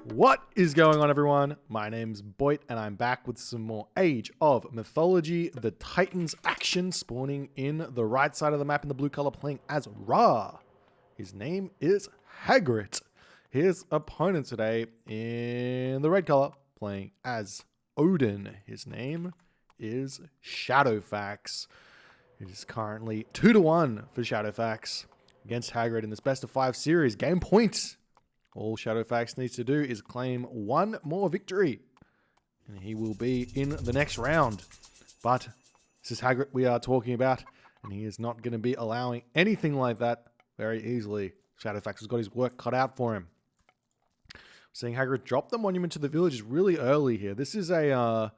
What is going on, everyone? My name's Boit, and I'm back with some more Age of Mythology. The Titans action spawning in the right side of the map in the blue color, playing as Ra. His name is Hagrit. His opponent today in the red color, playing as Odin. His name is Shadowfaxx. It is currently 2-1 for Shadowfaxx against Hagrit in this best of 5 series. Game point. All Shadowfaxx needs to do is claim one more victory, and he will be in the next round. But this is Hagrit we are talking about, and he is not going to be allowing anything like that very easily. Shadowfaxx has got his work cut out for him. Seeing Hagrit drop the monument to the villages really early here. This is a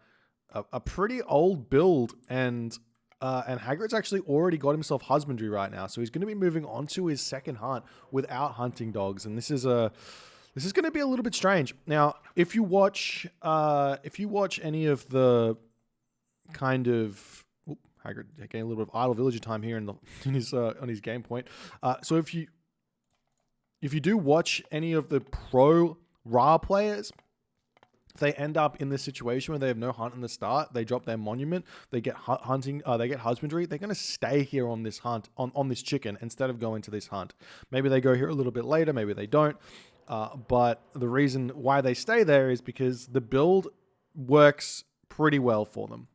pretty old build, and Hagrit's actually already got himself husbandry right now, so he's going to be moving on to his second hunt without hunting dogs, and this is going to be a little bit strange. Now, if you watch any of the kind of Hagrit getting a little bit of idle villager time here on his game point. So if you do watch any of the pro Ra players, if they end up in this situation where they have no hunt in the start, they drop their monument, they get they get husbandry, they're going to stay here on this hunt, on this chicken, instead of going to this hunt. Maybe they go here a little bit later, maybe they don't. But the reason why they stay there is because the build works pretty well for them.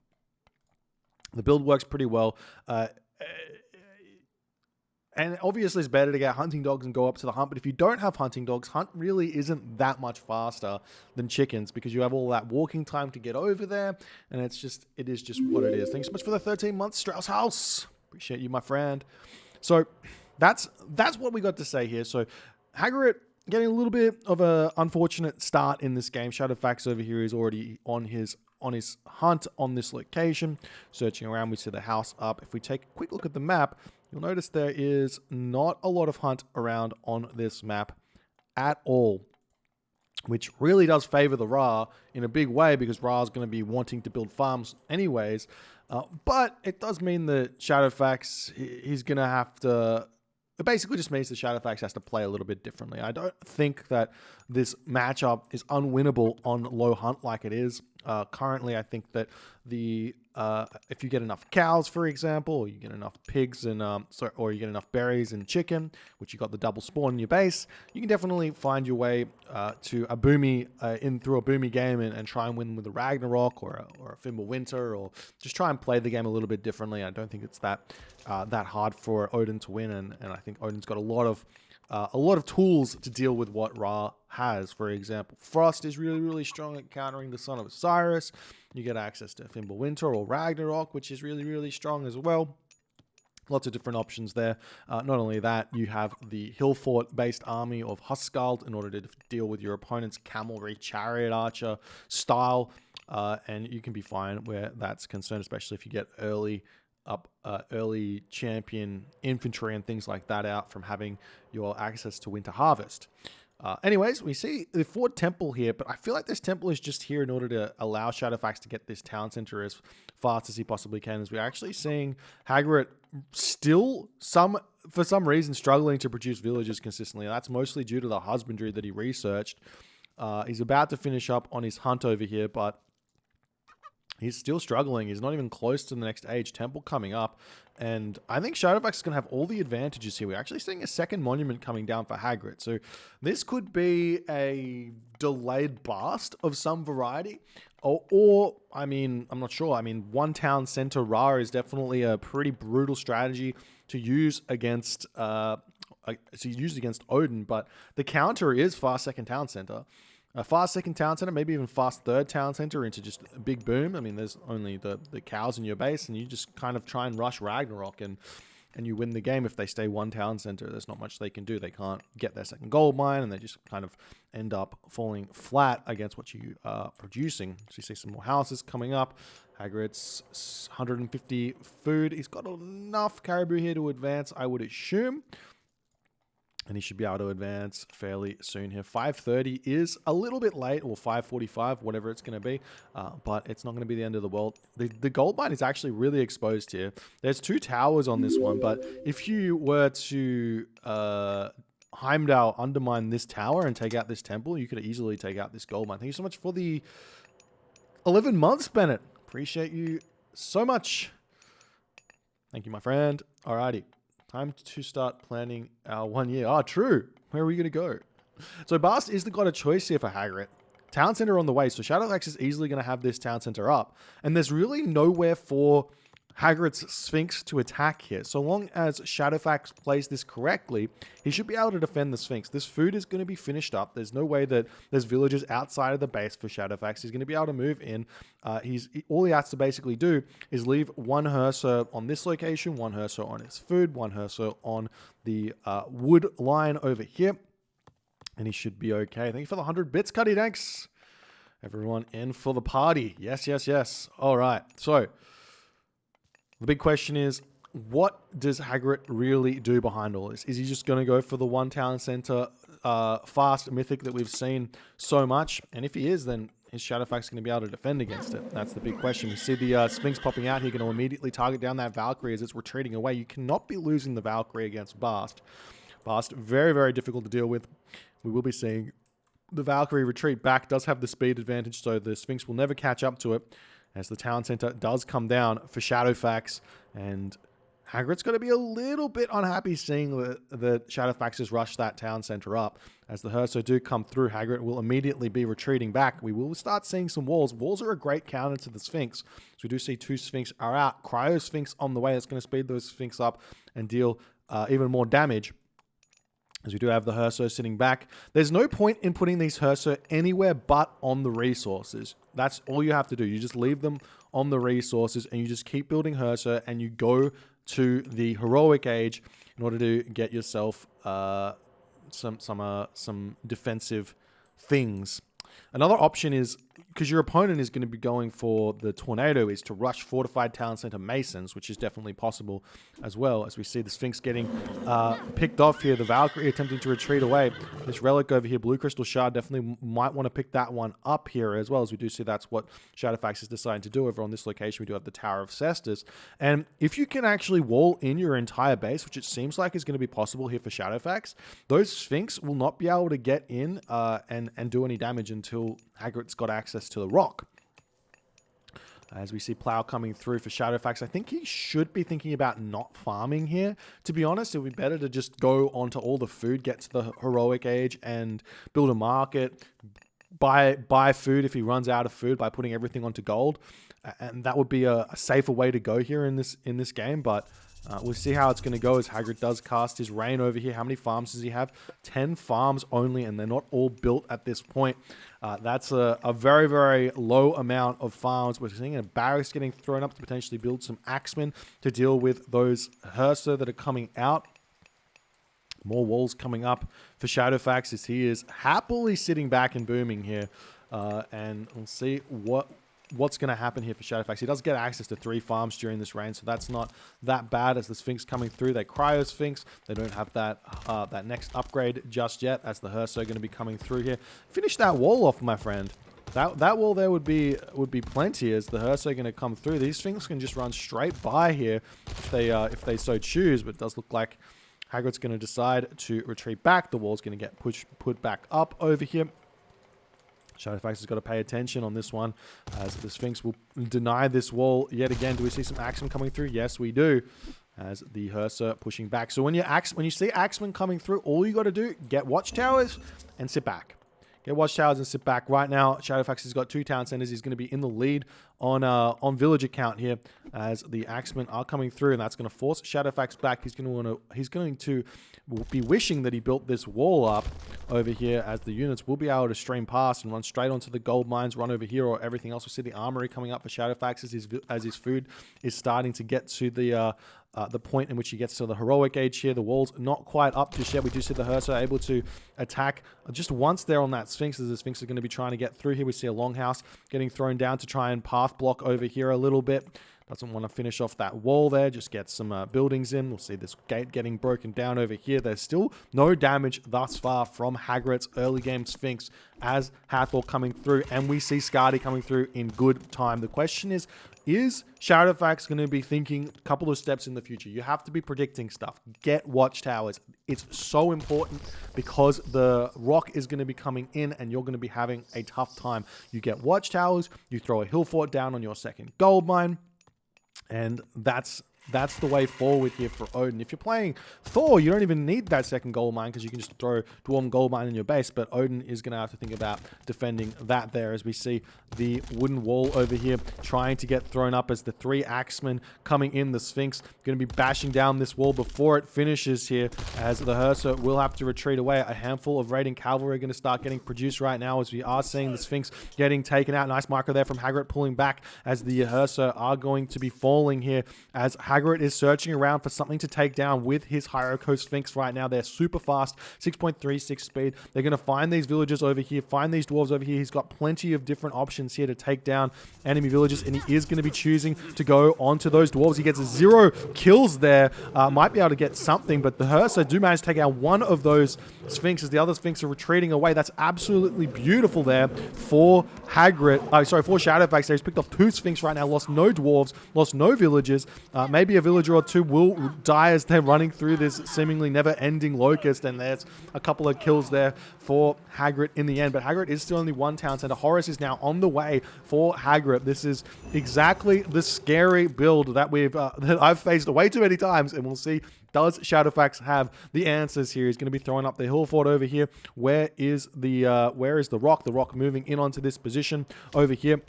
The build works pretty well. And obviously it's better to get hunting dogs and go up to the hunt. But if you don't have hunting dogs, hunt really isn't that much faster than chickens, because you have all that walking time to get over there. And it is just what it is. Thanks so much for the 13 months, Strauss House. Appreciate you, my friend. So that's what we got to say here. So Hagrit getting a little bit of an unfortunate start in this game. Shadowfaxx over here is already on his hunt on this location. Searching around, we see the house up. If we take a quick look at the map, you'll notice there is not a lot of hunt around on this map at all, which really does favor the Ra in a big way, because Ra is going to be wanting to build farms anyways. But it does mean that Shadowfaxx, he's going to have to... It basically just means that Shadowfaxx has to play a little bit differently. I don't think that this matchup is unwinnable on low hunt like it is. Currently, I think that if you get enough cows, for example, or you get enough pigs and or you get enough berries and chicken, which you got the double spawn in your base, you can definitely find your way to a boomy through a boomy game and try and win with a Ragnarok or a Fimbulwinter, or just try and play the game a little bit differently. I don't think it's that hard for Odin to win, and I think Odin's got a lot of tools to deal with what Ra has. For example, Frost is really, really strong at countering the Son of Osiris. You get access to Fimbulwinter or Ragnarok, which is really, really strong as well. Lots of different options there. Not only that, you have the hill fort based army of Huskald in order to deal with your opponent's cavalry, chariot archer style, and you can be fine where that's concerned, especially if you get early champion infantry and things like that out from having your access to Winter Harvest. Anyways, we see the Fort Temple here, but I feel like this temple is just here in order to allow Shadowfaxx to get this town center as fast as he possibly can, as we're actually seeing Hagrit still, for some reason, struggling to produce villages consistently. And that's mostly due to the husbandry that he researched. He's about to finish up on his hunt over here, but he's still struggling. He's not even close to the next age temple coming up. And I think Shadowfaxx is going to have all the advantages here. We're actually seeing a second monument coming down for Hagrit. So this could be a delayed BAST of some variety. Or I mean, I'm not sure. I mean, one town center Ra is definitely a pretty brutal strategy to use against Odin. But the counter is fast second town center. A fast second town center, maybe even fast third town center into just a big boom. I mean, there's only the cows in your base, and you just kind of try and rush Ragnarok, and you win the game if they stay one town center. There's not much they can do. They can't get their second gold mine, and they just kind of end up falling flat against what you are producing. So you see some more houses coming up. Hagrit's 150 food. He's got enough caribou here to advance, I would assume. And he should be able to advance fairly soon here. 5:30 is a little bit late, or 5:45, whatever it's going to be. But it's not going to be the end of the world. The gold mine is actually really exposed here. There's 2 towers on this one, but if you were to Heimdall undermine this tower and take out this temple, you could easily take out this gold mine. Thank you so much for the 11 months, Bennett. Appreciate you so much. Thank you, my friend. Alrighty. Time to start planning our 1 year. Ah, true. Where are we going to go? So BAST is the god of choice here for Hagrit. Town center on the way. So Shadowfaxx is easily going to have this town center up. And there's really nowhere for Hagrit's Sphinx to attack here. So long as Shadowfaxx plays this correctly, he should be able to defend the Sphinx. This food is going to be finished up. There's no way that there's villagers outside of the base for Shadowfaxx. He's going to be able to move in. All he has to basically do is leave one Hearser on this location, one Hearser on his food, one Hearser on the wood line over here. And he should be okay. Thank you for the 100 bits, Cuddy. Thanks. Everyone in for the party. Yes, yes, yes. All right. So the big question is, what does Hagrit really do behind all this? Is he just going to go for the one town center fast mythic that we've seen so much? And if he is, then is Shadowfaxx going to be able to defend against it? That's the big question. We see the Sphinx popping out here, going to immediately target down that Valkyrie as it's retreating away. You cannot be losing the Valkyrie against BAST. BAST, very, very difficult to deal with. We will be seeing the Valkyrie retreat back, does have the speed advantage, so the Sphinx will never catch up to it as the town center does come down for Shadowfaxx. And Hagrit's going to be a little bit unhappy seeing that Shadowfaxx has rushed that town center up. As the Hearser do come through, Hagrit will immediately be retreating back. We will start seeing some walls. Walls are a great counter to the Sphinx. So we do see 2 Sphinx are out. Cryo Sphinx on the way. That's going to speed those Sphinx up and deal even more damage. As we do have the Hearser sitting back. There's no point in putting these Hearser anywhere but on the resources. That's all you have to do. You just leave them on the resources and you just keep building Hearser and you go to the heroic age in order to get yourself some defensive things. Another option is, because your opponent is going to be going for the tornado, is to rush fortified town center masons, which is definitely possible as well. As we see the Sphinx getting picked off here, the Valkyrie attempting to retreat away. This relic over here, blue crystal shard, definitely might want to pick that one up here as well, as we do see that's what Shadowfaxx is deciding to do. Over on this location, we do have the Tower of Cestus. And if you can actually wall in your entire base, which it seems like is going to be possible here for Shadowfaxx, those Sphinx will not be able to get in and do any damage until Hagrit's got access to the rock. As we see Plow coming through for Shadowfaxx, I think he should be thinking about not farming here. To be honest, it would be better to just go onto all the food, get to the heroic age, and build a market, buy food if he runs out of food by putting everything onto gold. And that would be a safer way to go here in this game, but we'll see how it's going to go as Hagrit does cast his rain over here. How many farms does he have? 10 farms only, and they're not all built at this point. That's a very, very low amount of farms. We're seeing a barracks getting thrown up to potentially build some axemen to deal with those Hearser that are coming out. More walls coming up for Shadowfaxx as he is happily sitting back and booming here. And we'll see what's going to happen here for Shadowfaxx. He does get access to 3 farms during this reign, so that's not that bad. As the Sphinx coming through, they Cryo Sphinx. They don't have that that next upgrade just yet, as the Hearser are going to be coming through here. Finish that wall off, my friend. That wall there would be plenty, as the Hearser are going to come through. These Sphinx can just run straight by here if they so choose, but it does look like Hagrit's going to decide to retreat back. The wall's going to get put back up over here. Shadowfaxx has got to pay attention on this one, as the Sphinx will deny this wall yet again. Do we see some Axemen coming through? Yes, we do, as the Hearser pushing back. So when you see Axemen coming through, all you got to do, get watchtowers and sit back. Get watchtowers and sit back. Right now, Shadowfaxx has got 2 town centers. He's going to be in the lead on villager count here, as the Axemen are coming through, and that's going to force Shadowfaxx back. He's going to be wishing that he built this wall up over here, as the units will be able to stream past and run straight onto the gold mines, run over here, or everything else. We see the armory coming up for Shadowfaxx as his food is starting to get to the point in which he gets to the heroic age here. The wall's not quite up just yet. We do see the Hearser able to attack just once there on that Sphinx, as the Sphinx are going to be trying to get through here. We see a longhouse getting thrown down to try and path block over here a little bit. Doesn't want to finish off that wall there. Just get some buildings in. We'll see this gate getting broken down over here. There's still no damage thus far from Hagrit's early game Sphinx as Hathor coming through, and we see Skadi coming through in good time. The question is Shadowfaxx going to be thinking a couple of steps in the future? You have to be predicting stuff. Get watchtowers. It's so important because the rock is going to be coming in and you're going to be having a tough time. You get watchtowers, you throw a hill fort down on your second gold mine, and that's the way forward here for Odin. If you're playing Thor, you don't even need that second gold mine because you can just throw Dwarven gold mine in your base, but Odin is going to have to think about defending that there as we see the wooden wall over here trying to get thrown up as the 3 axemen coming in. The Sphinx going to be bashing down this wall before it finishes here as the Hursa will have to retreat away. A handful of raiding cavalry are going to start getting produced right now as we are seeing the Sphinx getting taken out. Nice marker there from Hagrit pulling back as the Hursa are going to be falling here as Hagrit is searching around for something to take down with his Hierarcho Sphinx right now. They're super fast, 6.36 speed. They're going to find these villagers over here, find these dwarves over here. He's got plenty of different options here to take down enemy villages, and he is going to be choosing to go onto those dwarves. He gets 0 kills there. Might be able to get something, but the Hursa do manage to take out one of those Sphinxes. The other Sphinx are retreating away. That's absolutely beautiful there for Hagrit. For Shadowfaxx there. He's picked off 2 Sphinx right now, lost no dwarves, lost no villagers. Maybe a villager or 2 will die as they're running through this seemingly never-ending locust, and there's a couple of kills there for Hagrit in the end. But Hagrit is still only 1 town center. Horus is now on the way for Hagrit. This is exactly the scary build that that I've faced way too many times, and we'll see. Does Shadowfaxx have the answers here? He's going to be throwing up the hill fort over here. Where is the rock? The rock moving in onto this position over here.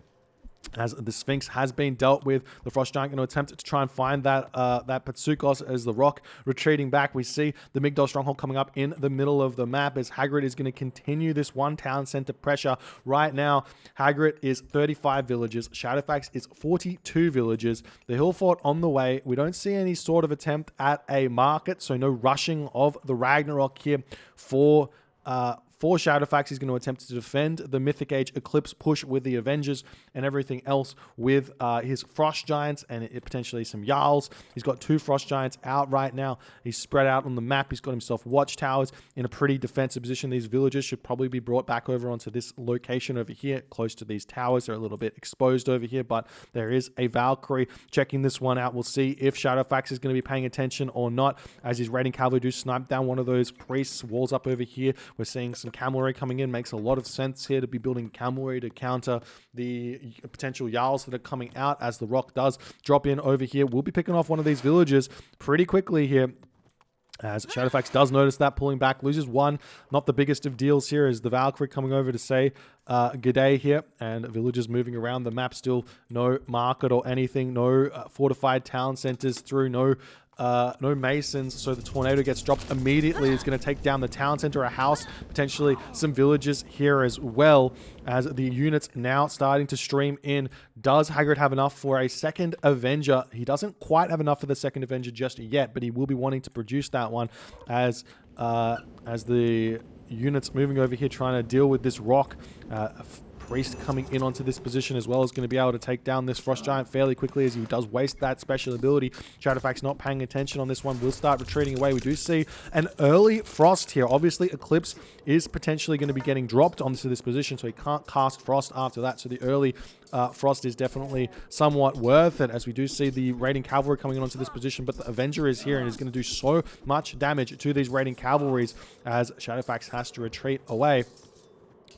As the Sphinx has been dealt with, the Frost Giant going to attempt to try and find that Patsukos as the rock retreating back. We see the Migdol stronghold coming up in the middle of the map as Hagrit is going to continue this 1 town center pressure. Right now, Hagrit is 35 villages. Shadowfaxx is 42 villages. The hill fort on the way. We don't see any sort of attempt at a market, so no rushing of the Ragnarok here for Shadowfaxx. He's going to attempt to defend the Mythic Age Eclipse push with the Avengers and everything else with his Frost Giants and potentially some Jarls. He's got 2 Frost Giants out right now. He's spread out on the map. He's got himself watchtowers in a pretty defensive position. These villagers should probably be brought back over onto this location over here, close to these towers. They're a little bit exposed over here, but there is a Valkyrie checking this one out. We'll see if Shadowfaxx is going to be paying attention or not as his raiding cavalry do snipe down one of those priests. Walls up over here. We're seeing some cavalry coming in. Makes a lot of sense here to be building cavalry to counter the potential Jarls that are coming out as the rock does drop in over here. We'll be picking off one of these villagers pretty quickly here as Shadowfaxx does notice that, pulling back, loses 1. Not the biggest of deals here as the Valkyrie coming over to say good day here, and villagers moving around the map. Still no market or anything, no fortified town centers through, no masons, so the tornado gets dropped immediately. It's going to take down the town center, a house, potentially some villages here as well, as the units now starting to stream in. Does Hagrit have enough for a second Avenger? He doesn't quite have enough for the second Avenger just yet, but he will be wanting to produce that one as the units moving over here trying to deal with this rock. Priest coming in onto this position as well is going to be able to take down this Frost Giant fairly quickly as he does waste that special ability. Shadowfaxx not paying attention on this one. Will start retreating away. We do see an early Frost here. Obviously, Eclipse is potentially going to be getting dropped onto this position, so he can't cast Frost after that. So the early Frost is definitely somewhat worth it, as we do see the raiding cavalry coming in onto this position, but the Avenger is here and is going to do so much damage to these raiding cavalries as Shadowfaxx has to retreat away.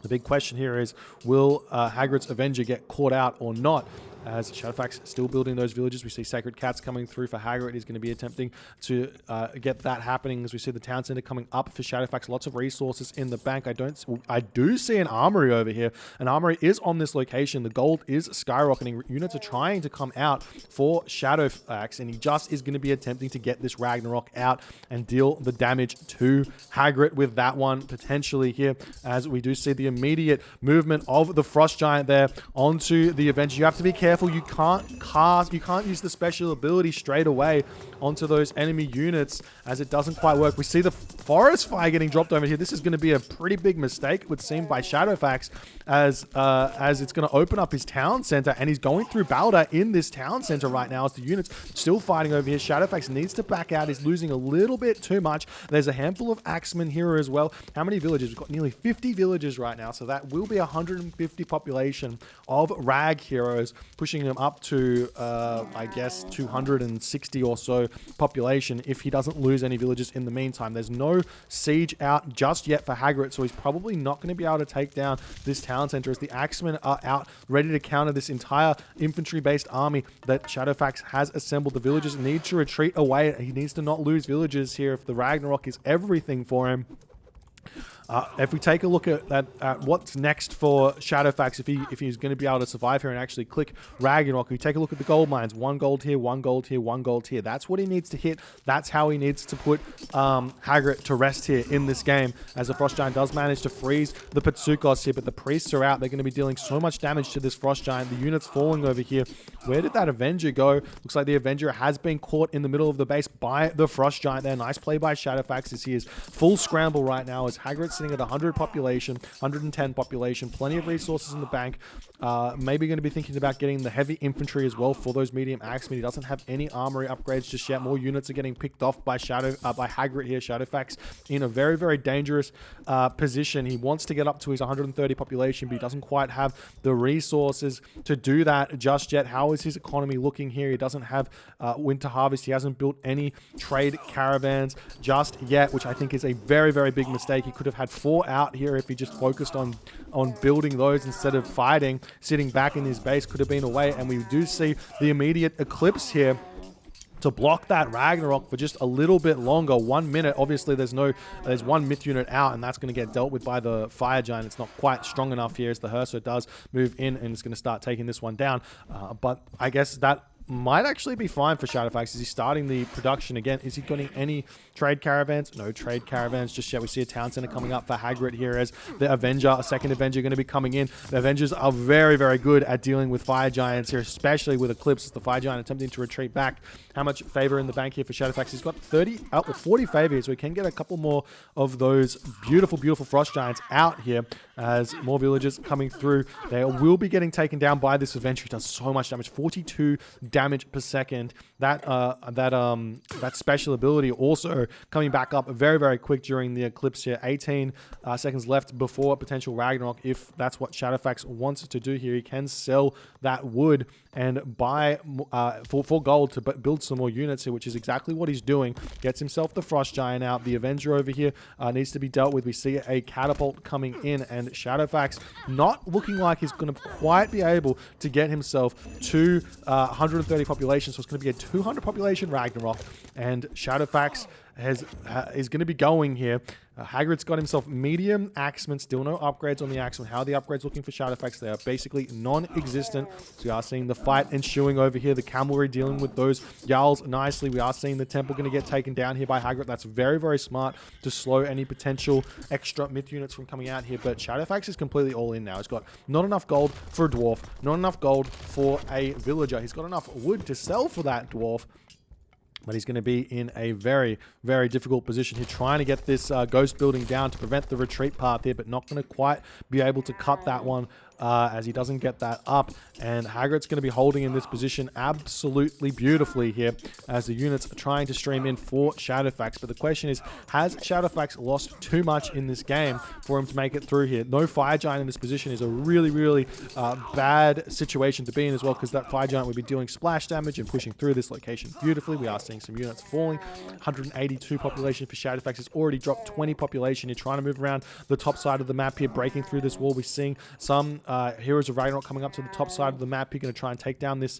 The big question here is, will Hagrit's Avenger get caught out or not? As Shadowfaxx still building those villages. We see Sacred Cats coming through for Hagrit. He's going to be attempting to get that happening as we see the town center coming up for Shadowfaxx. Lots of resources in the bank. I do see an armory over here. An armory is on this location. The gold is skyrocketing. Units are trying to come out for Shadowfaxx, and he just is going to be attempting to get this Ragnarok out and deal the damage to Hagrit with that one potentially here, as we do see the immediate movement of the Frost Giant there onto the Avenger. You have to be careful careful. You can't use the special ability straight away onto those enemy units, as it doesn't quite work. We see the forest fire getting dropped over here. This is going to be a pretty big mistake, it would seem, by Shadowfaxx, as it's going to open up his town center, and he's going through Balder in this town center right now as the units still fighting over here. Shadowfaxx needs to back out. He's losing a little bit too much. There's a handful of Axemen here as well. How many villages? We've got nearly 50 villages right now, so that will be 150 population of Rag heroes, pushing him up to, I guess, 260 or so population if he doesn't lose any villages in the meantime. There's no siege out just yet for Hagrit, so he's probably not going to be able to take down this town center, as the Axemen are out ready to counter this entire infantry-based army that Shadowfaxx has assembled. The villagers need to retreat away. He needs to not lose villages here if the Ragnarok is everything for him. If we take a look at what's next for Shadowfaxx, if he's going to be able to survive here and actually click Ragnarok, we take a look at the gold mines. 1 gold here, 1 gold here, 1 gold here. That's what he needs to hit. That's how he needs to put Hagrit to rest here in this game, as the Frost Giant does manage to freeze the Patsukos here, but the priests are out. They're going to be dealing so much damage to this Frost Giant. The unit's falling over here. Where did that Avenger go? Looks like the Avenger has been caught in the middle of the base by the Frost Giant there. Nice play by Shadowfaxx, as he is full scramble right now, as Hagrit's sitting at 100 population, 110 population, plenty of resources in the bank. Maybe going to be thinking about getting the heavy infantry as well for those medium axemen. He doesn't have any armory upgrades just yet. More units are getting picked off by Hagrit here. Shadowfaxx in a very, very dangerous position. He wants to get up to his 130 population, but he doesn't quite have the resources to do that just yet. How is his economy looking here? He doesn't have winter harvest. He hasn't built any trade caravans just yet, which I think is a very, very big mistake. He could have had 4 out here if he just focused on building those instead of fighting. Sitting back in his base could have been away, and we do see the immediate eclipse here to block that Ragnarok for just a little bit longer. 1 minute. Obviously there's 1 myth unit out, and that's going to get dealt with by the Fire Giant. It's not quite strong enough here, as the Herso does move in and it's going to start taking this one down. But I guess that might actually be fine for Shadowfaxx. Is he starting the production again? Is he getting any trade caravans? No trade caravans just yet. We see a town center coming up for Hagrit here, as the Avenger, a second Avenger, going to be coming in. The Avengers are very, very good at dealing with Fire Giants here, especially with Eclipse. The Fire Giant attempting to retreat back. How much favor in the bank here for Shadowfaxx? He's got 40 favor here, so we can get a couple more of those beautiful, beautiful Frost Giants out here, as more villagers coming through. They will be getting taken down by this Avenger. He does so much damage, 42 damage per second. That special ability also coming back up very, very quick during the eclipse here. 18 seconds left before potential Ragnarok. If that's what Shadowfaxx wants to do here, he can sell that wood and buy for gold to build some more units here, which is exactly what he's doing. Gets himself the Frost Giant out. The Avenger over here needs to be dealt with. We see a catapult coming in, and Shadowfaxx not looking like he's going to quite be able to get himself to 130 population, so it's going to be a 200 population Ragnarok, and Shadowfaxx is going to be going here. Hagrit's got himself medium axemen, still no upgrades on the axemen. How are the upgrades looking for Shadowfaxx? They are basically non-existent. So we are seeing the fight ensuing over here. The cavalry dealing with those Jarls nicely. We are seeing the temple going to get taken down here by Hagrit. That's very, very smart to slow any potential extra myth units from coming out here. But Shadowfaxx is completely all in now. He's got not enough gold for a dwarf, not enough gold for a villager. He's got enough wood to sell for that dwarf, but he's going to be in a very, very difficult position here, trying to get this ghost building down to prevent the retreat path here, but not going to quite be able to cut that one as he doesn't get that up. And Hagrit's going to be holding in this position absolutely beautifully here, as the units are trying to stream in for Shadowfaxx. But the question is, has Shadowfaxx lost too much in this game for him to make it through here? No Fire Giant in this position is a really, really bad situation to be in as well, because that Fire Giant would be dealing splash damage and pushing through this location beautifully. We are seeing some units falling. 182 population for Shadowfaxx. Has already dropped 20 population. You're trying to move around the top side of the map here, breaking through this wall. We're seeing some Heroes of Ragnarok coming up to the top side of the map. You're going to try and take down this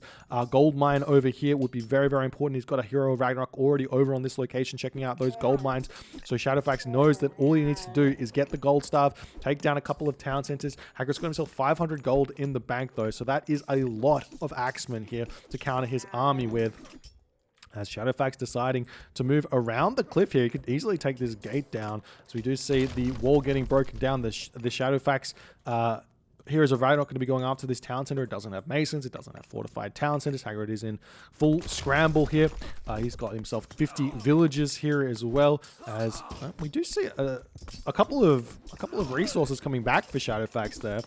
gold mine over here. Would be very, very important. He's got a Hero of Ragnarok already over on this location checking out those gold mines. So Shadowfaxx knows that all he needs to do is get the gold staff, take down a couple of town centers. Hagrit's got himself 500 gold in the bank though. So that is a lot of axemen here to counter his army with. As Shadowfaxx deciding to move around the cliff here, he could easily take this gate down. So we do see the wall getting broken down. The Shadowfaxx Heroes of Ragnarok going to be going after this town center. It doesn't have masons. It doesn't have fortified town centers. Hagrid is in full scramble here. He's got himself 50 villages here as well. As we do see a couple of resources coming back for Shadowfaxx there,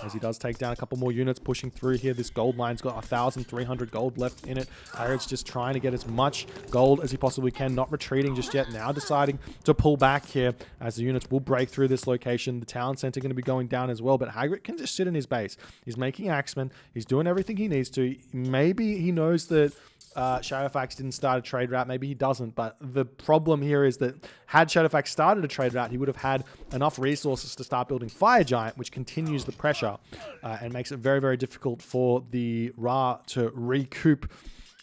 as he does take down a couple more units, pushing through here. This gold mine's got 1,300 gold left in it. Hagrid's just trying to get as much gold as he possibly can, not retreating just yet. Now deciding to pull back here, as the units will break through this location. The town center going to be going down as well, but Hagrid can just sit in his base. He's making axemen. He's doing everything he needs to. Maybe he knows that Shadowfaxx didn't start a trade route. Maybe he doesn't. But the problem here is that had Shadowfaxx started a trade route, he would have had enough resources to start building Fire Giant, which continues the pressure and makes it very, very difficult for the Ra to recoup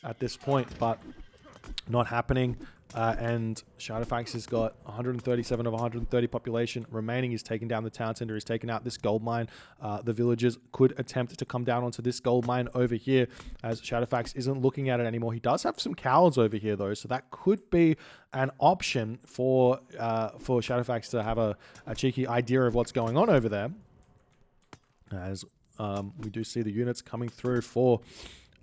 at this point. But not happening. And Shadowfaxx has got 137 of 130 population remaining. He's taken down the town center. He's taken out this gold mine. The villagers could attempt to come down onto this gold mine over here, as Shadowfaxx isn't looking at it anymore. He does have some cows over here though, so that could be an option for Shadowfaxx to have a cheeky idea of what's going on over there. As we do see the units coming through for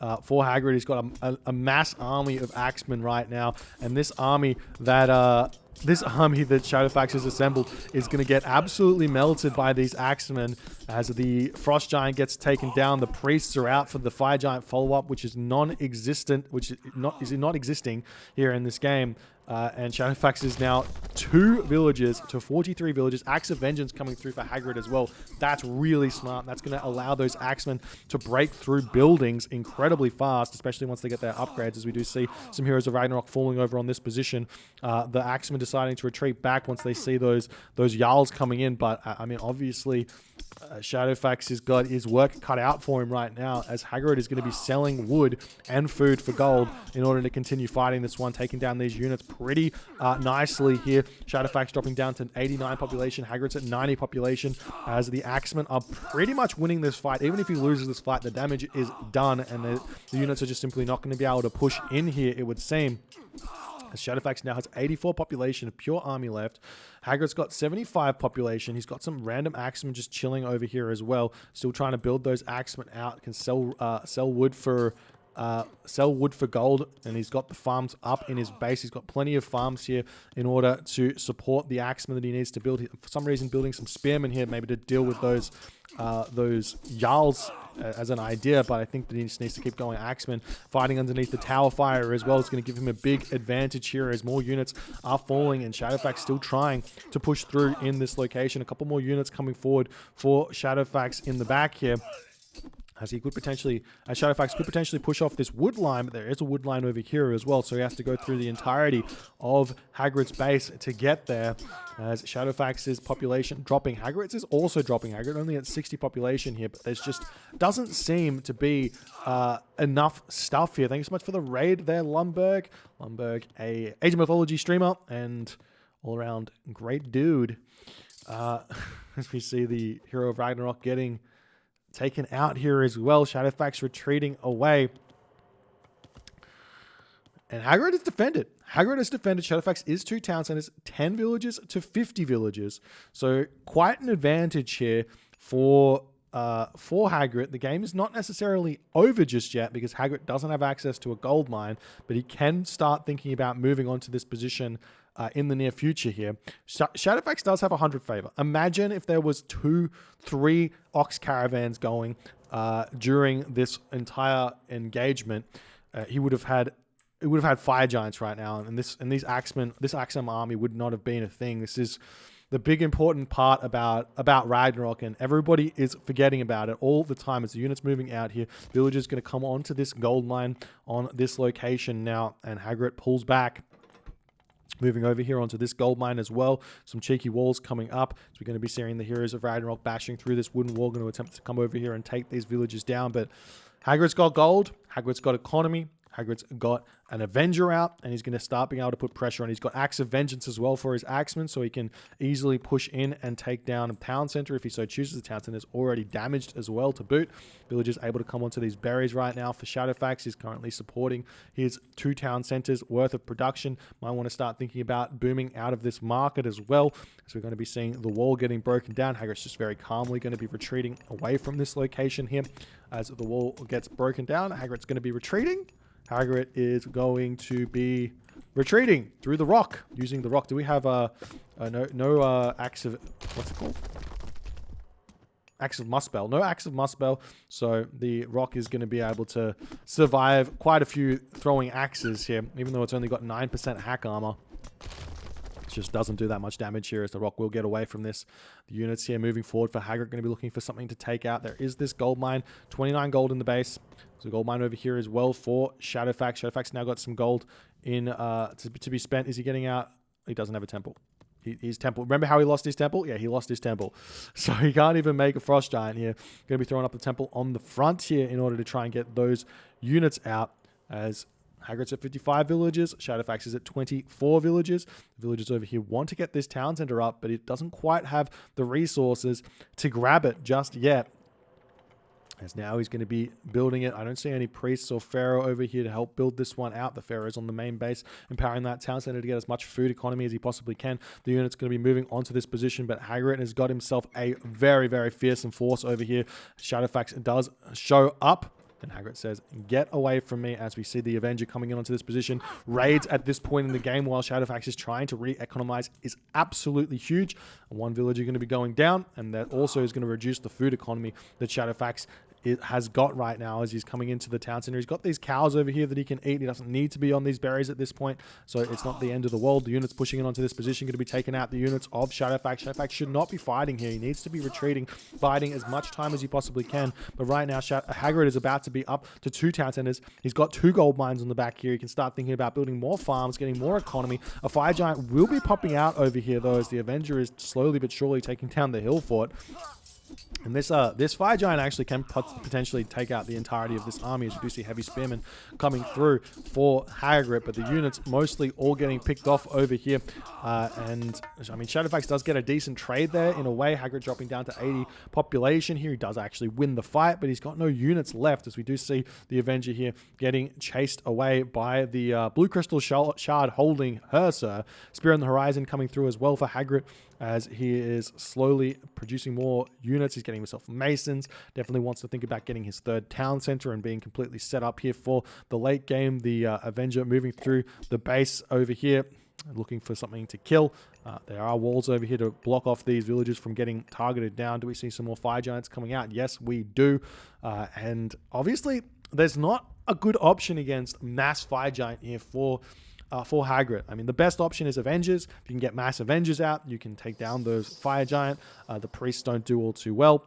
Hagrid. He's got a mass army of axemen right now, and this army that Shadowfaxx has assembled is going to get absolutely melted by these axemen, as the Frost Giant gets taken down. The priests are out for the Fire Giant follow-up, which is non-existent, which is not existing here in this game. And Shadowfaxx is now 2 villages to 43 villages. Axe of Vengeance coming through for Hagrid as well. That's really smart. That's going to allow those axemen to break through buildings incredibly fast, especially once they get their upgrades, as we do see some Heroes of Ragnarok falling over on this position. The axemen deciding to retreat back once they see those Jarls coming in. But, I mean, obviously, Shadowfaxx has got his work cut out for him right now, as Hagrid is going to be selling wood and food for gold in order to continue fighting this one, taking down these units pretty nicely here. Shadowfaxx dropping down to 89 population. Hagrid's at 90 population, as the axemen are pretty much winning this fight. Even if he loses this fight, the damage is done, and the units are just simply not going to be able to push in here, it would seem. Shadowfaxx now has 84 population of pure army left. Hagrid's got 75 population. He's got some random axemen just chilling over here as well. Still trying to build those axemen out. Can sell wood for gold, and he's got the farms up in his base. He's got plenty of farms here in order to support the axemen that he needs to build. For some reason, building some spearmen here, maybe to deal with those Jarls as an idea, but I think that he just needs to keep going. Axemen fighting underneath the tower fire as well. It's going to give him a big advantage here, as more units are falling, and Shadowfaxx still trying to push through in this location. A couple more units coming forward for Shadowfaxx in the back here, as Shadowfaxx could potentially push off this wood line, but there is a wood line over here as well, so he has to go through the entirety of Hagrid's base to get there, as Shadowfaxx's population dropping. Hagrid's is also dropping. Hagrid only at 60 population here, but there's just doesn't seem to be enough stuff here. Thank you so much for the raid there, Lumberg. Lumberg, a Age of Mythology streamer and all-around great dude. As we see the Hero of Ragnarok getting taken out here as well. Shadowfaxx retreating away. And Hagrid has defended. Shadowfaxx is 2 town centers, 10 villages to 50 villages. So quite an advantage here for Hagrid. The game is not necessarily over just yet, because Hagrid doesn't have access to a gold mine, but he can start thinking about moving on to this position in the near future here. Shadowfaxx does have 100 favor. Imagine if there was 2-3 ox caravans going during this entire engagement. It would have had fire giants right now, and this axemen army would not have been a thing. This is the big important part about Ragnarok, and everybody is forgetting about it all the time. As the units moving out here, villagers going to come onto this gold mine on this location now, and Hagrid pulls back. Moving over here onto this gold mine as well. Some cheeky walls coming up. So we're going to be seeing the Heroes of Ragnarok bashing through this wooden wall, going to attempt to come over here and take these villages down. But Hagrid's got gold. Hagrid's got economy. Hagrid's got an Avenger out, and he's going to start being able to put pressure on. He's got Axe of Vengeance as well for his Axeman, so he can easily push in and take down a town center if he so chooses. The town center is already damaged as well to boot. Villagers able to come onto these berries right now for Shadowfaxx. He's currently supporting his 2 town centers worth of production. Might want to start thinking about booming out of this market as well. So we're going to be seeing the wall getting broken down. Hagrid's just very calmly going to be retreating away from this location here. As the wall gets broken down, Hagrid's going to be retreating. Hagrid is going to be retreating through the rock, using the rock. Do we have no axe of, what's it called? Axe of Muspel. No Axe of Muspel, so the rock is going to be able to survive quite a few throwing axes here, even though it's only got 9% hack armor. It just doesn't do that much damage here, as the rock will get away from this. The units here moving forward for Hagrid going to be looking for something to take out. There is this gold mine, 29 gold in the base. There's a gold mine over here as well for Shadowfaxx. Shadowfaxx now got some gold in to be spent. Is he getting out? He doesn't have a temple. His temple. Remember how he lost his temple? Yeah, he lost his temple. So he can't even make a frost giant here. Going to be throwing up the temple on the front here in order to try and get those units out, as Hagrid's at 55 villagers. Shadowfaxx is at 24 villagers. The villagers over here want to get this town center up, but it doesn't quite have the resources to grab it just yet. As now he's going to be building it. I don't see any priests or pharaoh over here to help build this one out. The pharaoh's on the main base, empowering that town center to get as much food economy as he possibly can. The unit's going to be moving onto this position, but Hagrid has got himself a very, very fearsome force over here. Shadowfaxx does show up, and Hagrid says, "Get away from me," as we see the Avenger coming in onto this position. Raids at this point in the game while Shadowfaxx is trying to re-economize is absolutely huge. One villager going to be going down, and that also is going to reduce the food economy that Shadowfaxx has got right now as he's coming into the town center. He's got these cows over here that he can eat. He doesn't need to be on these berries at this point, so it's not the end of the world. The units pushing in onto this position going to be taking out the units of Shadowfaxx. Shadowfaxx should not be fighting here. He needs to be retreating, biding as much time as he possibly can. But right now, Hagrid is about to be up to 2 town centers. He's got 2 gold mines on the back here. He can start thinking about building more farms, getting more economy. A fire giant will be popping out over here, though, as the Avenger is slowly but surely taking down the hill fort. And this fire giant actually can potentially take out the entirety of this army, as we do see heavy spearmen coming through for Hagrid, but the units mostly all getting picked off over here. And I mean, Shadowfaxx does get a decent trade there in a way. Hagrid dropping down to 80 population here. He does actually win the fight, but he's got no units left, as we do see the Avenger here getting chased away by the blue crystal shard holding her, sir. Spear on the horizon coming through as well for Hagrid, as he is slowly producing more units. He's getting himself masons. Definitely wants to think about getting his 3rd town center and being completely set up here for the late game. The Avenger moving through the base over here, looking for something to kill. There are walls over here to block off these villagers from getting targeted down. Do we see some more fire giants coming out? Yes, we do. And obviously, there's not a good option against mass fire giant here for Hagrid. I mean, the best option is Avengers. If you can get mass Avengers out, you can take down those fire giant. The priests don't do all too well.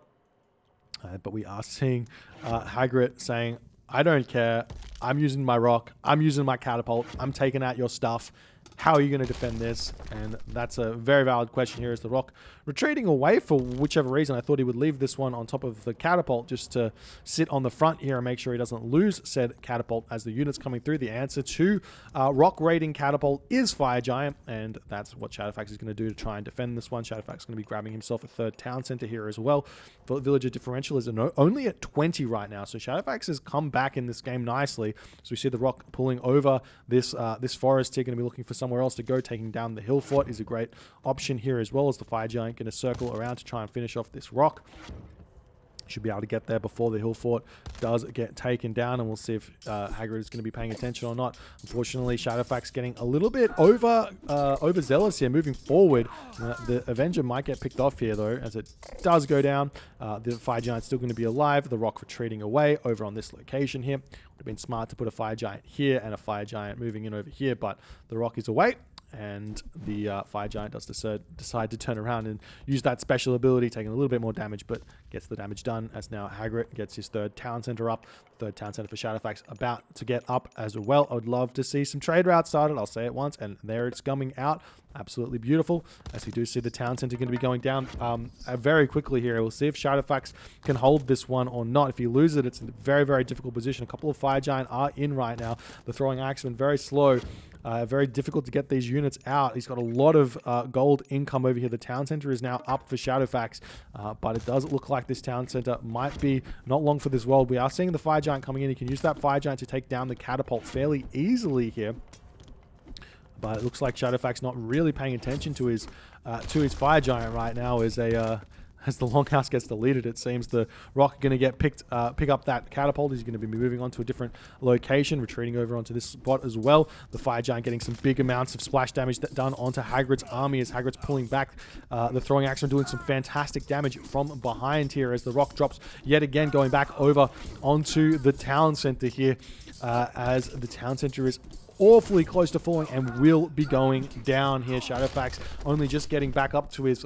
But we are seeing Hagrid saying, "I don't care. I'm using my rock. I'm using my catapult. I'm taking out your stuff. How are you going to defend this?" And that's a very valid question here, as the rock retreating away for whichever reason. I thought he would leave this one on top of the catapult just to sit on the front here and make sure he doesn't lose said catapult as the units coming through. The answer to rock raiding catapult is fire giant, and that's what Shadowfaxx is going to do to try and defend this one. Shadowfaxx is going to be grabbing himself a 3rd town center here as well. Villager differential is only at 20 right now, so Shadowfaxx has come back in this game nicely. So we see the rock pulling over this forest here, going to be looking for somewhere else to go. Taking down the hill fort is a great option here, as well as the fire giant going to circle around to try and finish off this rock. Should be able to get there before the hill fort does get taken down, and we'll see if Hagrid is going to be paying attention or not. Unfortunately, Shadowfaxx getting a little bit overzealous here moving forward. The Avenger might get picked off here, though, as it does go down. The fire giant's still going to be alive. The rock retreating away over on this location here. Would have been smart to put a fire giant here and a fire giant moving in over here, but the rock is away. and the Fire Giant does decide to turn around and use that special ability, taking a little bit more damage, but gets the damage done as now Hagrit gets his third town center up. Third town center for Shadowfaxx about to get up as well. I would love to see some trade routes started. I'll say it once, and there it's coming out. Absolutely beautiful, as we do see the town center going to be going down very quickly here. We'll see if Shadowfaxx can hold this one or not. If he loses it, it's in a very, very difficult position. A couple of Fire Giant are in right now. The throwing axeman very slow. Very difficult to get these units out. He's got a lot of gold income over here. The town center is now up for Shadowfaxx, but it does look like this town center might be not long for this world. We are seeing the Fire Giant coming in. He can use that Fire Giant to take down the catapult fairly easily here. But it looks like Shadowfaxx not really paying attention to his Fire Giant right now as the Longhouse gets deleted. It seems the Rock going to get pick up that catapult. He's going to be moving on to a different location, retreating over onto this spot as well. The Fire Giant getting some big amounts of splash damage done onto Hagrid's army as Hagrid's pulling back. The throwing axeman doing some fantastic damage from behind here as the Rock drops yet again, going back over onto the town center here as the town center is awfully close to falling and will be going down here. Shadowfaxx only just getting back up to his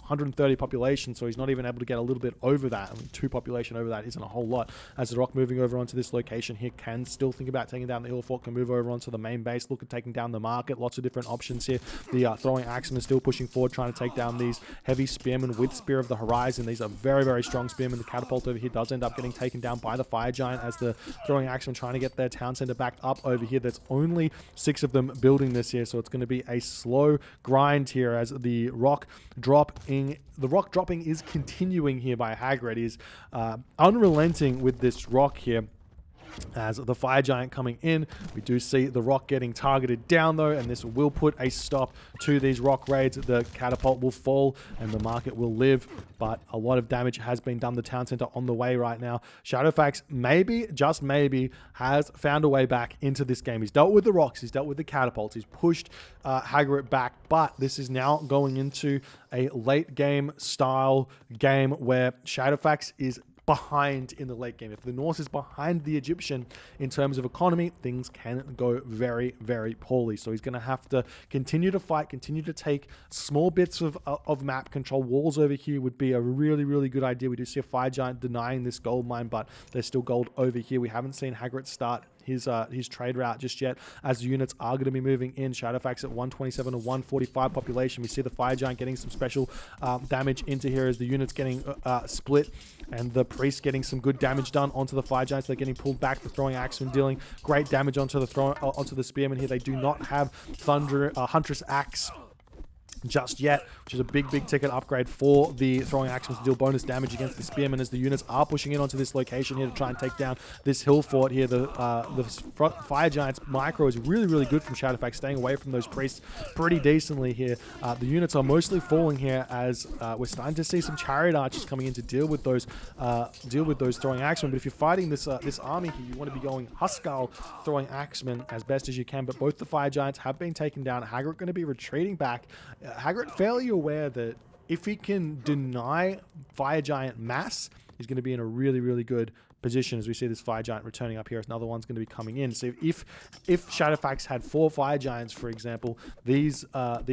130 population, so he's not even able to get a little bit over that. I mean, 2 population over that isn't a whole lot. As the Rock moving over onto this location here, can still think about taking down the hill fort, can move over onto the main base, look at taking down the market. Lots of different options here. The throwing axeman is still pushing forward, trying to take down these heavy spearmen with Spear of the Horizon. These are very, very strong spearmen. The catapult over here does end up getting taken down by the Fire Giant as the throwing axeman trying to get their town center back up over here. There's only 6 of them building this here, so it's going to be a slow grind here as the Rock dropping is continuing here by Hagrid. He's unrelenting with this Rock here. As the Fire Giant coming in, we do see the Rock getting targeted down though, and this will put a stop to these Rock raids. The catapult will fall and the market will live, but a lot of damage has been done. The town center on the way right now. Shadowfaxx maybe, just maybe, has found a way back into this game. He's dealt with the rocks, he's dealt with the catapults, he's pushed Hagrit back, but this is now going into a late game style game where Shadowfaxx is behind in the late game. If the Norse is behind the Egyptian in terms of economy, things can go very, very poorly. So he's going to have to continue to fight, continue to take small bits of map control. Walls over here would be a really, really good idea. We do see a Fire Giant denying this gold mine, but there's still gold over here. We haven't seen Hagrit start his trade route just yet, as the units are going to be moving in. Shadowfaxx at 127 to 145 population. We see the Fire Giant getting some special damage into here as the units getting split, and the priest getting some good damage done onto the Fire Giants. They're getting pulled back. The throwing axeman dealing great damage onto the spearmen here. They do not have Huntress Axe just yet, which is a big ticket upgrade for the throwing axemen to deal bonus damage against the spearmen as the units are pushing in onto this location here to try and take down this hill fort here. The Fire Giant's micro is really, really good from Shadowfaxx, staying away from those priests pretty decently here. The units are mostly falling here as we're starting to see some chariot archers coming in to deal with those throwing axemen. But if you're fighting this army here, you want to be going Huskal throwing axemen as best as you can. But both the Fire Giants have been taken down. Hagrit going to be retreating back. Hagrit fairly aware that if he can deny Fire Giant mass, he's going to be in a really, really good position. As we see this Fire Giant returning up here, as another one's going to be coming in. So if Shadowfaxx had 4 Fire Giants, for example, these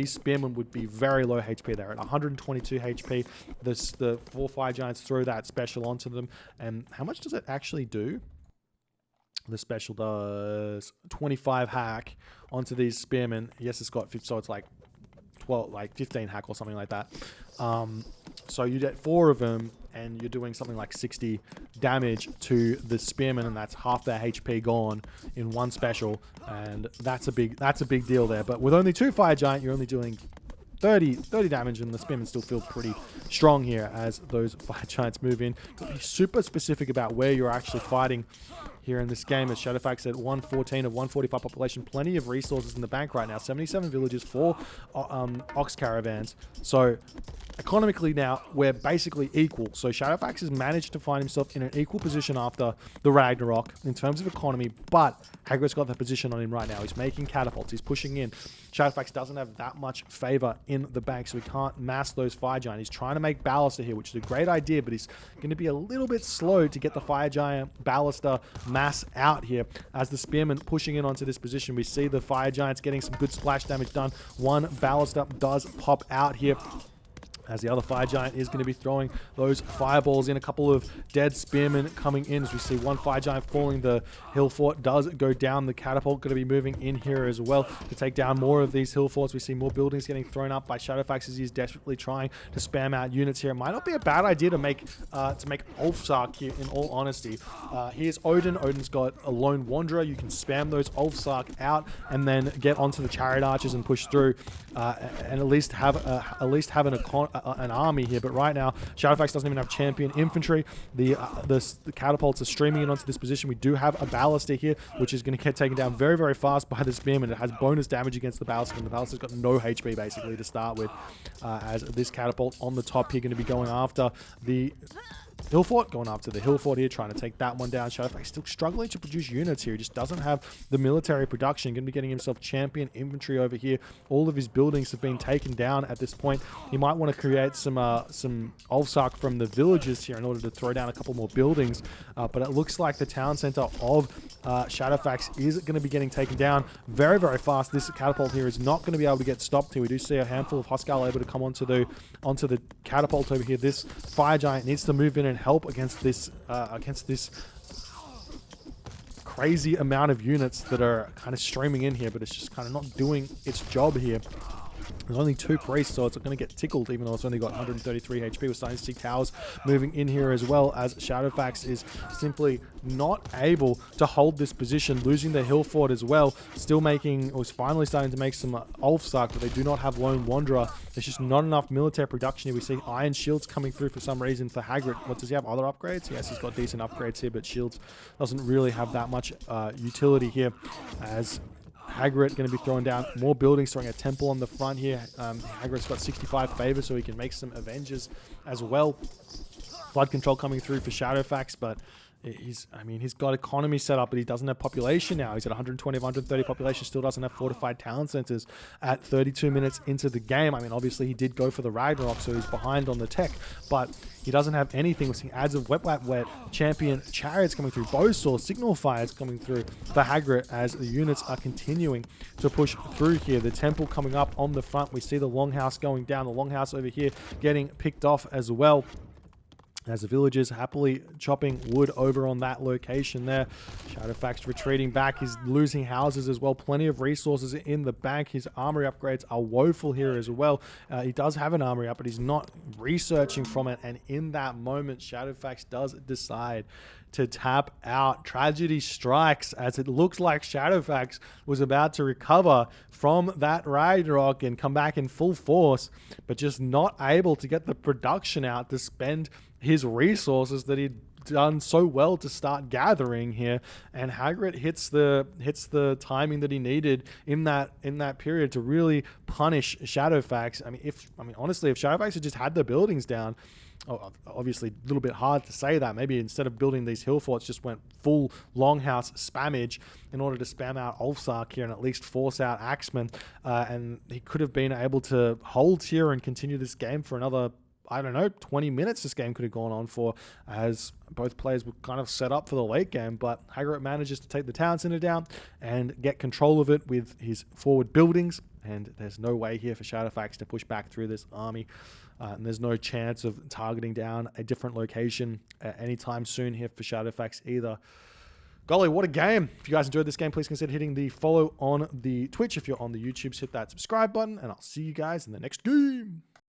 spearmen would be very low HP. They're at 122 HP. The 4 Fire Giants throw that special onto them, and how much does it actually do? The special does 25 hack onto these spearmen. Yes, it's got 50, so it's like 15 hack or something like that. So you get 4 of them, and you're doing something like 60 damage to the spearmen, and that's half their HP gone in one special, and that's a big deal there. But with only 2 Fire Giant, you're only doing 30 damage, and the spearmen still feel pretty strong here as those Fire Giants move in. Be super specific about where you're actually fighting here in this game, as Shadowfaxx at 114 of 145 population. Plenty of resources in the bank right now. 77 villages, 4 ox caravans. So economically now, we're basically equal. So Shadowfaxx has managed to find himself in an equal position after the Ragnarok in terms of economy, but Hagrit's got that position on him right now. He's making catapults. He's pushing in. Shadowfaxx doesn't have that much favor in the bank, so he can't mass those Fire Giant. He's trying to make Ballaster here, which is a great idea, but he's going to be a little bit slow to get the Fire Giant Ballaster mass out here. As the Spearmen pushing in onto this position, we see the Fire Giants getting some good splash damage done. One ballast up does pop out here, as the other Fire Giant is going to be throwing those fireballs in. A couple of dead Spearmen coming in as we see one Fire Giant falling. The hill fort does go down. The catapult going to be moving in here as well to take down more of these hill forts. We see more buildings getting thrown up by Shadowfaxx as he's desperately trying to spam out units here. It might not be a bad idea to make Ulfsark here, in all honesty. Here's Odin. Odin's got a Lone Wanderer. You can spam those Ulfsark out and then get onto the Chariot Archers and push through, and at least have an army here. But right now, Shadowfaxx doesn't even have champion infantry. The catapults are streaming in onto this position. We do have a ballista here, which is going to get taken down very, very fast by the Spearman. It has bonus damage against the ballista, and the ballista's got no HP basically to start with, as this catapult on the top here going to be going after the hill fort, going after the hill fort here, trying to take that one down. Shadowfaxx still struggling to produce units here. He just doesn't have the military production. Going to be getting himself champion infantry over here. All of his buildings have been taken down at this point. He might want to create some Ulfsark from the villages here in order to throw down a couple more buildings. But it looks like the town center of Shadowfaxx is going to be getting taken down very, very fast. This catapult here is not going to be able to get stopped here. We do see a handful of Huskarl able to come onto the catapult over here. This Fire Giant needs to move in and help against this crazy amount of units that are kind of streaming in here, but it's just kind of not doing its job here. There's only 2 priests, so it's going to get tickled, even though it's only got 133 HP. We're starting to see towers moving in here as well, as Shadowfaxx is simply not able to hold this position, losing the hill fort as well. Still making, or is finally starting to make some Ulfsark, but they do not have Lone Wanderer. There's just not enough military production here. We see Iron Shields coming through for some reason for Hagrit. What, does he have other upgrades? Yes, he's got decent upgrades here, but Shields doesn't really have that much utility here, as Hagrit going to be throwing down more buildings, throwing a temple on the front here. Hagrit's got 65 favor, so he can make some Avengers as well. Flood control coming through for Shadowfaxx, but he's got economy set up, but he doesn't have population now. He's at 120 of 130 population, still doesn't have fortified town centers at 32 minutes into the game. I mean, obviously he did go for the Ragnarok, so he's behind on the tech, but he doesn't have anything. We're seeing ads of wet champion chariots coming through, bow swords, signal fires coming through for Hagrit as the units are continuing to push through here. The temple coming up on the front. We see the longhouse going down. The longhouse over here getting picked off as well, as the villagers happily chopping wood over on that location there. Shadowfaxx retreating back. He's losing houses as well. Plenty of resources in the bank. His armory upgrades are woeful here as well. He does have an armory up, but he's not researching from it. And in that moment, Shadowfaxx does decide to tap out. Tragedy strikes, as it looks like Shadowfaxx was about to recover from that Ragnarok and come back in full force, but just not able to get the production out to spend his resources that he'd done so well to start gathering here. And Hagrit hits the timing that he needed in that period to really punish Shadowfaxx. Honestly, if Shadowfaxx had just had the buildings down, obviously a little bit hard to say that. Maybe instead of building these hill forts, just went full longhouse spammage in order to spam out Ulfsark here and at least force out Axemen. And he could have been able to hold here and continue this game for another, I don't know, 20 minutes this game could have gone on for, as both players were kind of set up for the late game. But Hagrit manages to take the town center down and get control of it with his forward buildings. And there's no way here for Shadowfaxx to push back through this army. And there's no chance of targeting down a different location anytime soon here for Shadowfaxx either. Golly, what a game. If you guys enjoyed this game, please consider hitting the follow on the Twitch. If you're on the YouTube, hit that subscribe button, and I'll see you guys in the next game.